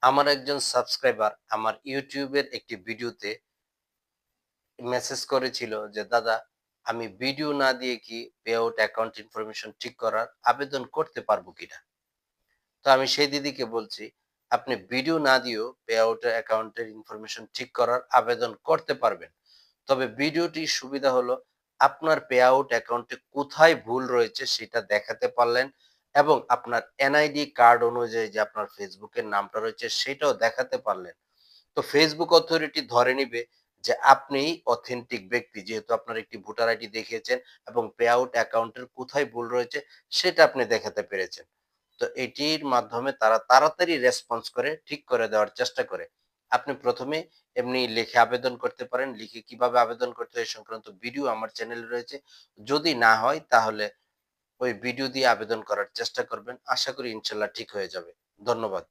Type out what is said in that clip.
আমার একজন সাবস্ক্রাইবার আমার ইউটিউবের একটি ভিডিওতে মেসেজ করেছিল যে, "দাদা, আমি ভিডিও না দিয়ে কি পে আউট অ্যাকাউন্ট ইনফরমেশন ঠিক করার আবেদন করতে পারবো কিনা?" তো আমি সেই দিদিকে বলছি, "আপনি ভিডিও না দিয়েও পে আউট অ্যাকাউন্টের ইনফরমেশন ঠিক করার আবেদন করতে পারবেন। তবে ভিডিওটির সুবিধা হলো আপনার পে আউট অ্যাকাউন্টে কোথায় ভুল রয়েছে সেটা দেখাতে পারলেন এবং আপনার এনআইডি কার্ড অনুযায়ী যে আপনার ফেসবুকের নামটা রয়েছে সেটাও দেখাতে পারলেন। তো ফেসবুক অথরিটি ধরে নিবে যে আপনিই অথেন্টিক ব্যক্তি, যেহেতু আপনার একটি ভোটার আইডি দেখিয়েছেন এবং পে আউট অ্যাকাউন্টের কোথায় ভুল রয়েছে সেটা আপনি দেখাতে পেরেছেন। তো এটির মাধ্যমে তারা তাড়াতাড়ি রেসপন্স করে ঠিক করে দেওয়ার চেষ্টা করে। আপনি ১ম এ এমনি লিখে আবেদন করতে পারেন। লিখে কিভাবে আবেদন করতে হয় এ সংক্রান্ত ভিডিও আমার চ্যানেলে রয়েছে। যদি না হয় তাহলে ওই ভিডিও দিয়ে আবেদন করার চেষ্টা করবেন। আশা করি ইনশাআল্লাহ ঠিক হয়ে যাবে। ধন্যবাদ।